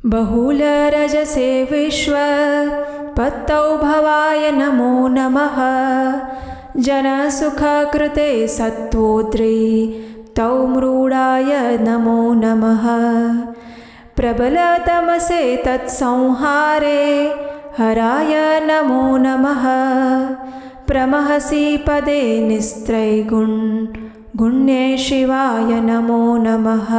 बहुलरजसे विश्वपत्तौ भवाय नमो नमः। जनसुखकृते सत्त्वोद्रे तौ मृडाय नमो नमः। प्रबलतमसे तत्संहारे हराय नमो नमः। प्रमहसि पदे निस्त्रैगुण्ये शिवाय नमो नमः।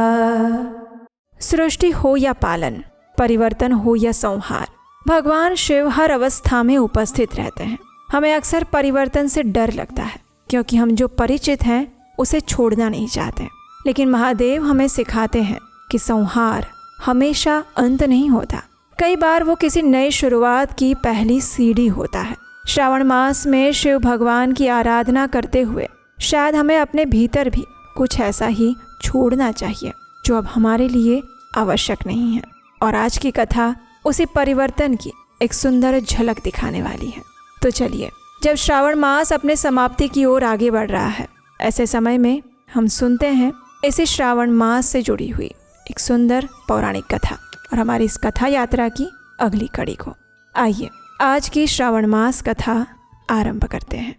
सृष्टि हो या पालन, परिवर्तन हो या संहार, भगवान शिव हर अवस्था में उपस्थित रहते हैं। हमें अक्सर परिवर्तन से डर लगता है क्योंकि हम जो परिचित हैं उसे छोड़ना नहीं चाहते। लेकिन महादेव हमें सिखाते हैं कि संहार हमेशा अंत नहीं होता। कई बार वो किसी नई शुरुआत की पहली सीढ़ी होता है। श्रावण मास में शिव भगवान की आराधना करते हुए शायद हमें अपने भीतर भी कुछ ऐसा ही छोड़ना चाहिए जो अब हमारे लिए आवश्यक नहीं है। और आज की कथा उसी परिवर्तन की एक सुंदर झलक दिखाने वाली है। तो चलिए, जब श्रावण मास अपने समाप्ति की ओर आगे बढ़ रहा है, ऐसे समय में हम सुनते हैं इसी श्रावण मास से जुड़ी हुई एक सुंदर पौराणिक कथा और हमारी इस कथा यात्रा की अगली कड़ी को। आइए आज की श्रावण मास कथा आरंभ करते हैं।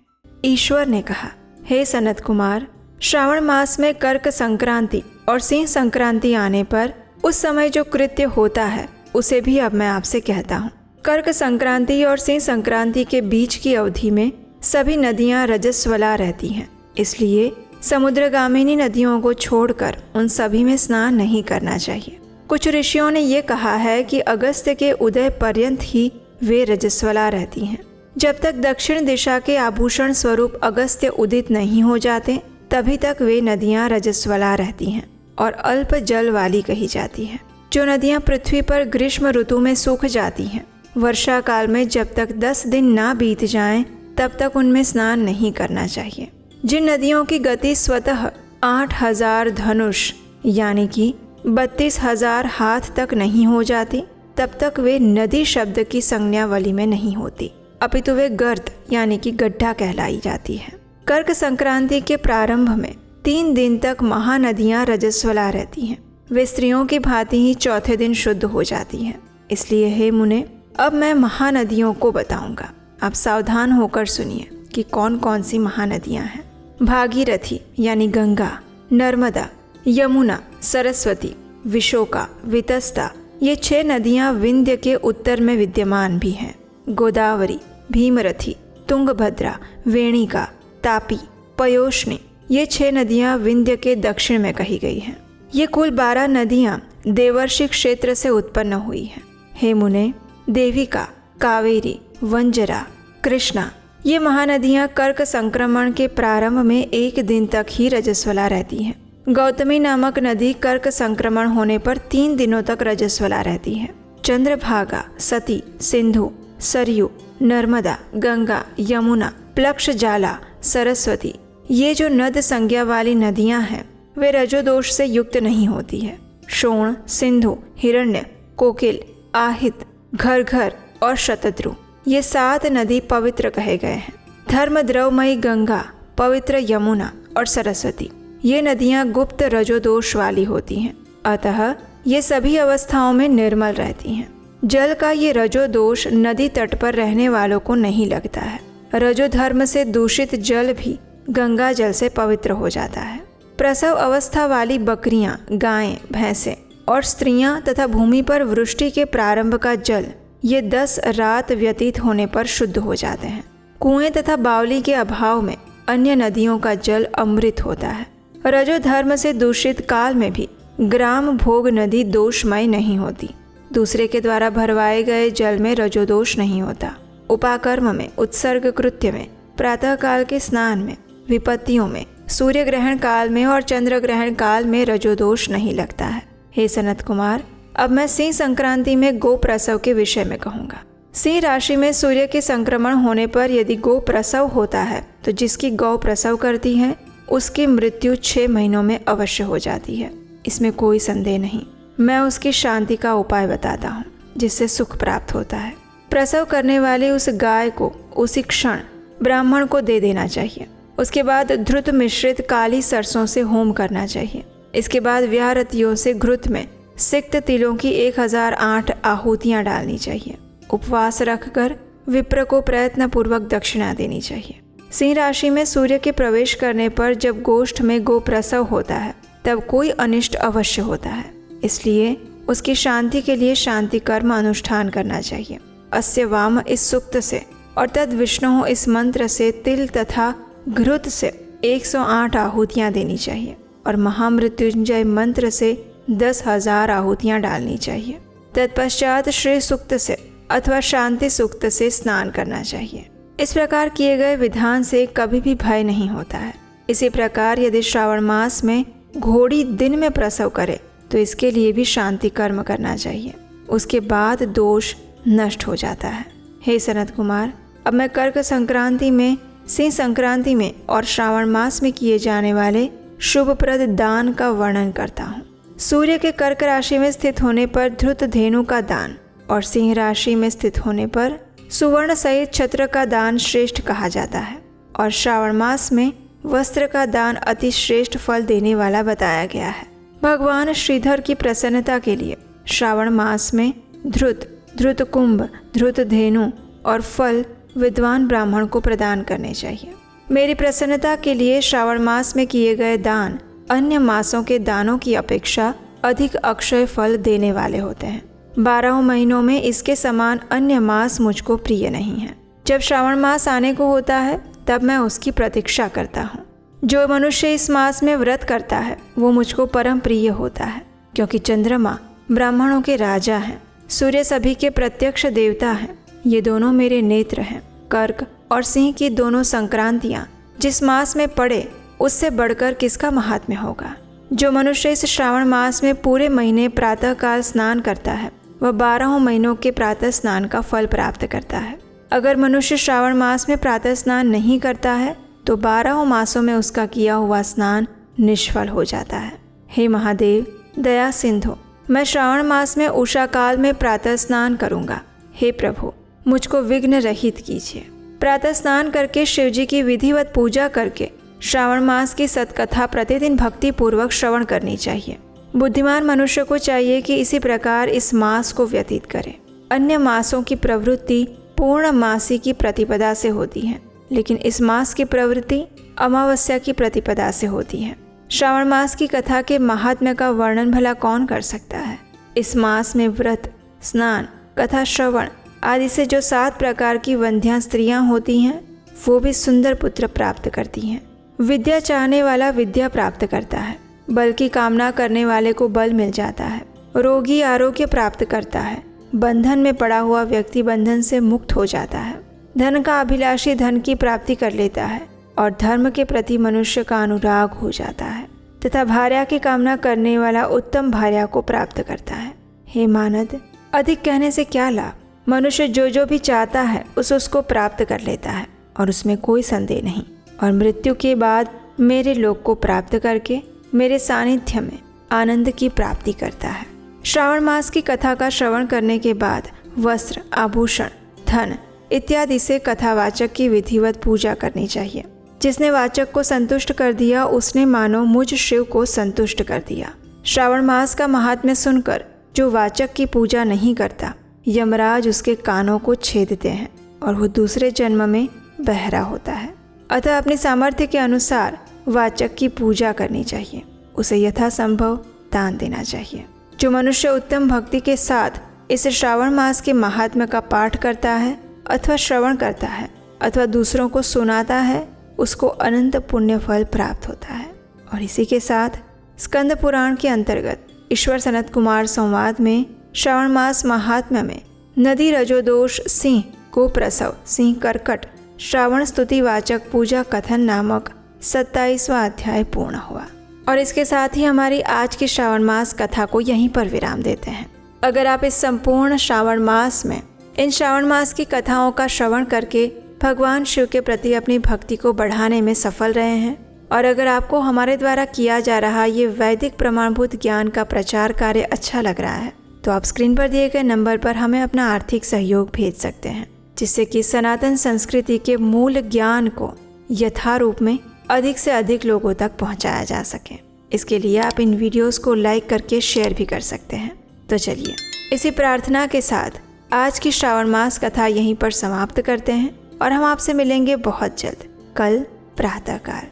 ईश्वर ने कहा, हे सनत कुमार, श्रावण मास में कर्क संक्रांति और सिंह संक्रांति आने पर उस समय जो कृत्य होता है उसे भी अब मैं आपसे कहता हूँ। कर्क संक्रांति और सिंह संक्रांति के बीच की अवधि में सभी नदियाँ रजस्वला रहती हैं, इसलिए समुद्रगामिनी नदियों को छोड़कर उन सभी में स्नान नहीं करना चाहिए। कुछ ऋषियों ने ये कहा है कि अगस्त्य के उदय पर्यंत ही वे रजस्वला रहती हैं। जब तक दक्षिण दिशा के आभूषण स्वरूप अगस्त्य उदित नहीं हो जाते तभी तक वे नदियाँ रजस्वला रहती हैं और अल्प जल वाली कही जाती हैं। जो नदियाँ पृथ्वी पर ग्रीष्म ऋतु में सूख जाती हैं, वर्षा काल में जब तक 10 दिन ना बीत जाएं तब तक उनमें स्नान नहीं करना चाहिए। जिन नदियों की गति स्वतः 8000 धनुष यानी कि 32,000 हाथ तक नहीं हो जाती तब तक वे नदी शब्द की संज्ञावली में नहीं होती, अपितु वे गर्त यानी कि गड्ढा कहलाई जाती है। कर्क संक्रांति के प्रारंभ में 3 दिन तक महानदियाँ रजस्वला रहती हैं। वे स्त्रियों की भांति ही चौथे दिन शुद्ध हो जाती हैं। इसलिए हे मुने, अब मैं महानदियों को बताऊंगा। आप सावधान होकर सुनिए कि कौन कौन सी महानदियाँ हैं। भागीरथी यानी गंगा, नर्मदा, यमुना, सरस्वती, विशोका, वितस्ता, ये 6 नदियाँ विंध्य के उत्तर में विद्यमान भी हैं। गोदावरी, भीमरथी, तुंगभद्रा, वेणिका, तापी, पयोष्णी, ये 6 नदियाँ विंध्य के दक्षिण में कही गई हैं। ये कुल 12 नदियाँ देवर्षि क्षेत्र से उत्पन्न हुई हैं। हे मुने, देविका, कावेरी, वंजरा, कृष्णा, ये महानदियाँ कर्क संक्रमण के प्रारंभ में 1 दिन तक ही रजस्वला रहती हैं। गौतमी नामक नदी कर्क संक्रमण होने पर 3 दिनों तक रजस्वला रहती है। चंद्रभागा, सती, सिंधु, सरयू, नर्मदा, गंगा, यमुना, प्लक्षजाला, सरस्वती, ये जो नद संज्ञा वाली नदियां हैं वे रजोदोष से युक्त नहीं होती है। शोण, सिंधु, हिरण्य, कोकिल, आहित, घरघर और शतद्रु, ये 7 नदी पवित्र कहे गए हैं। धर्मद्रवमयी गंगा, पवित्र यमुना और सरस्वती, ये नदियां गुप्त रजोदोष वाली होती हैं, अतः ये सभी अवस्थाओं में निर्मल रहती हैं। जल का ये रजोदोष नदी तट पर रहने वालों को नहीं लगता है। रजोधर्म से दूषित जल भी गंगा जल से पवित्र हो जाता है। प्रसव अवस्था वाली बकरियां, गायें, भैंसें और स्त्रियां तथा भूमि पर वृष्टि के प्रारंभ का जल ये 10 रात व्यतीत होने पर शुद्ध हो जाते हैं। कुएं तथा बावली के अभाव में अन्य नदियों का जल अमृत होता है। रजोधर्म से दूषित काल में भी ग्राम भोग नदी दोषमय नहीं होती। दूसरे के द्वारा भरवाए गए जल में रजोदोष नहीं होता। उपाकर्म में, उत्सर्ग कृत्य में, प्रातः काल के स्नान में, विपत्तियों में, सूर्य ग्रहण काल में और चंद्र ग्रहण काल में रजोदोष नहीं लगता है। हे सनत कुमार, अब मैं सिंह संक्रांति में गो प्रसव के विषय में कहूँगा। सिंह राशि में सूर्य के संक्रमण होने पर यदि गो प्रसव होता है तो जिसकी गौ प्रसव करती है उसकी मृत्यु 6 महीनों में अवश्य हो जाती है, इसमें कोई संदेह नहीं। मैं उसकी शांति का उपाय बताता हूँ जिससे सुख प्राप्त होता है। प्रसव करने वाली उस गाय को उसी क्षण ब्राह्मण को दे देना चाहिए। उसके बाद घृत मिश्रित काली सरसों से होम करना चाहिए। इसके बाद व्यारतियों से घृत में सिक्त तिलों की 1008 आहुतियाँ डालनी चाहिए। उपवास रखकर विप्र को प्रयत्न पूर्वक दक्षिणा देनी चाहिए। सिंह राशि में सूर्य के प्रवेश करने पर जब गोष्ठ में गो प्रसव होता है तब कोई अनिष्ट अवश्य होता है, इसलिए उसकी शांति के लिए शांति कर्म अनुष्ठान करना चाहिए। अस्य वाम इस सूक्त से और तद विष्णु इस मंत्र से तिल तथा घृत से 108 आहुतियाँ देनी चाहिए और महामृत्युंजय मंत्र से 10,000 आहुतियाँ डालनी चाहिए। तत्पश्चात श्री सूक्त से अथवा शांति सूक्त से स्नान करना चाहिए। इस प्रकार किए गए विधान से कभी भी भय नहीं होता है। इसी प्रकार यदि श्रावण मास में घोड़ी दिन में प्रसव करे तो इसके लिए भी शांति कर्म करना चाहिए, उसके बाद दोष नष्ट हो जाता है। हे सनत कुमार, अब मैं कर्क संक्रांति में, सिंह संक्रांति में और श्रावण मास में किए जाने वाले शुभप्रद दान का वर्णन करता हूँ। सूर्य के कर्क राशि में स्थित होने पर धृत धेनु का दान और सिंह राशि में स्थित होने पर सुवर्ण सहित छत्र का दान श्रेष्ठ कहा जाता है और श्रावण मास में वस्त्र का दान अति श्रेष्ठ फल देने वाला बताया गया है। भगवान श्रीधर की प्रसन्नता के लिए श्रावण मास में धृत कुंभ, धृत धेनु और फल विद्वान ब्राह्मण को प्रदान करने चाहिए। मेरी प्रसन्नता के लिए श्रावण मास में किए गए दान अन्य मासों के दानों की अपेक्षा अधिक अक्षय फल देने वाले होते हैं। 12 महीनों में इसके समान अन्य मास मुझको प्रिय नहीं है। जब श्रावण मास आने को होता है तब मैं उसकी प्रतीक्षा करता हूँ। जो मनुष्य इस मास में व्रत करता है वो मुझको परम प्रिय होता है, क्योंकि चंद्रमा ब्राह्मणों के राजा हैं, सूर्य सभी के प्रत्यक्ष देवता हैं। ये दोनों मेरे नेत्र हैं। कर्क और सिंह की दोनों संक्रांतियाँ जिस मास में पड़े उससे बढ़कर किसका महात्म्य होगा। जो मनुष्य इस श्रावण मास में पूरे महीने प्रातःकाल स्नान करता है वह 12 महीनों के प्रातः स्नान का फल प्राप्त करता है। अगर मनुष्य श्रावण मास में प्रातः स्नान नहीं करता है तो 12 मासों में उसका किया हुआ स्नान निष्फल हो जाता है। हे महादेव, दया सिंधु, मैं श्रावण मास में उषा काल में प्रातः स्नान करूँगा। हे प्रभु, मुझको विघ्न रहित कीजिए। प्रातः स्नान करके शिवजी की विधिवत पूजा करके श्रावण मास की सत्कथा प्रतिदिन भक्ति पूर्वक श्रवण करनी चाहिए। बुद्धिमान मनुष्य को चाहिए कि इसी प्रकार इस मास को व्यतीत करे। अन्य मासों की प्रवृत्ति पूर्ण मासी की प्रतिपदा से होती है, लेकिन इस मास की प्रवृत्ति अमावस्या की प्रतिपदा से होती है। श्रावण मास की कथा के महात्म्य का वर्णन भला कौन कर सकता है। इस मास में व्रत, स्नान, कथा श्रवण आदि से जो 7 प्रकार की वंध्या स्त्रियां होती हैं वो भी सुंदर पुत्र प्राप्त करती हैं। विद्या चाहने वाला विद्या प्राप्त करता है, बल की कामना करने वाले को बल मिल जाता है, रोगी आरोग्य प्राप्त करता है, बंधन में पड़ा हुआ व्यक्ति बंधन से मुक्त हो जाता है, धन का अभिलाषी धन की प्राप्ति कर लेता है और धर्म के प्रति मनुष्य का अनुराग हो जाता है तथा भार्या की कामना करने वाला उत्तम भार्या को प्राप्त करता है। हे मानद, अधिक कहने से क्या लाभ। मनुष्य जो भी चाहता है उसको प्राप्त कर लेता है और उसमें कोई संदेह नहीं, और मृत्यु के बाद मेरे लोक को प्राप्त करके मेरे सानिध्य में आनंद की प्राप्ति करता है। श्रावण मास की कथा का श्रवण करने के बाद वस्त्र, आभूषण, धन इत्यादि से कथावाचक की विधिवत पूजा करनी चाहिए। जिसने वाचक को संतुष्ट कर दिया उसने मानो मुझ शिव को संतुष्ट कर दिया। श्रावण मास का महात्म्य सुनकर जो वाचक की पूजा नहीं करता, यमराज उसके कानों को छेदते हैं और वो दूसरे जन्म में बहरा होता है। अतः अपनी सामर्थ्य के अनुसार वाचक की पूजा करनी चाहिए, उसे यथासंभव दान देना चाहिए। जो मनुष्य उत्तम भक्ति के साथ इस श्रावण मास के महात्म्य का पाठ करता है अथवा श्रवण करता है अथवा दूसरों को सुनाता है उसको अनंत पुण्य फल प्राप्त होता है। और इसी के साथ स्कंद पुराण के अंतर्गत ईश्वर सनत कुमार संवाद में श्रावण मास महात्म्य में नदी रजोदोष सिंह को प्रसव सिंह कर्कट श्रावण स्तुति वाचक पूजा कथन नामक 27वां अध्याय पूर्ण हुआ। और इसके साथ ही हमारी आज की श्रावण मास कथा को यहीं पर विराम देते हैं। अगर आप इस संपूर्ण श्रावण मास में इन श्रावण मास की कथाओं का श्रवण करके भगवान शिव के प्रति अपनी भक्ति को बढ़ाने में सफल रहे हैं और अगर आपको हमारे द्वारा किया जा रहा ये वैदिक प्रमाणभूत ज्ञान का प्रचार कार्य अच्छा लग रहा है तो आप स्क्रीन पर दिए गए नंबर पर हमें अपना आर्थिक सहयोग भेज सकते हैं, जिससे कि सनातन संस्कृति के मूल ज्ञान को यथारूप में अधिक से अधिक लोगों तक पहुंचाया जा सके। इसके लिए आप इन वीडियोस को लाइक करके शेयर भी कर सकते हैं। तो चलिए इसी प्रार्थना के साथ आज की श्रावण मास कथा यहीं पर समाप्त करते हैं और हम आपसे मिलेंगे बहुत जल्द, कल प्रातःकाल।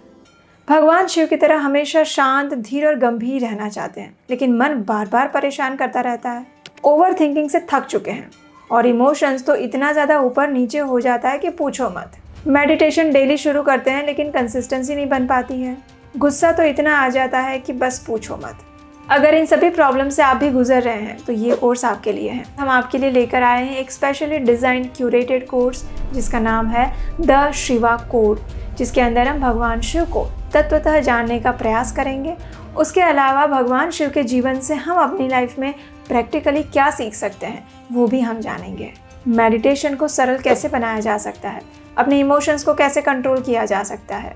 भगवान शिव की तरह हमेशा शांत, धीर और गंभीर रहना चाहते हैं, लेकिन मन बार बार परेशान करता रहता है। ओवर थिंकिंग से थक चुके हैं और इमोशंस तो इतना ज़्यादा ऊपर नीचे हो जाता है कि पूछो मत। मेडिटेशन डेली शुरू करते हैं लेकिन कंसिस्टेंसी नहीं बन पाती है। गुस्सा तो इतना आ जाता है कि बस पूछो मत। अगर इन सभी प्रॉब्लम से आप भी गुजर रहे हैं तो ये कोर्स आपके लिए है। हम आपके लिए लेकर आए हैं एक स्पेशली डिज़ाइंड क्यूरेटेड कोर्स जिसका नाम है द शिवा कोड, जिसके अंदर हम भगवान शिव को तत्वतः जानने का प्रयास करेंगे। उसके अलावा भगवान शिव के जीवन से हम अपनी लाइफ में प्रैक्टिकली क्या सीख सकते हैं वो भी हम जानेंगे। मेडिटेशन को सरल कैसे बनाया जा सकता है, अपने इमोशंस को कैसे कंट्रोल किया जा सकता है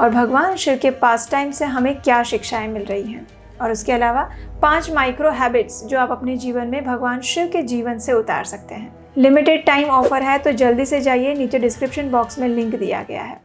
और भगवान शिव के पास टाइम से हमें क्या शिक्षाएं मिल रही हैं। और उसके अलावा 5 माइक्रो हैबिट्स जो आप अपने जीवन में भगवान शिव के जीवन से उतार सकते हैं। लिमिटेड टाइम ऑफर है तो जल्दी से जाइए, नीचे डिस्क्रिप्शन बॉक्स में लिंक दिया गया है।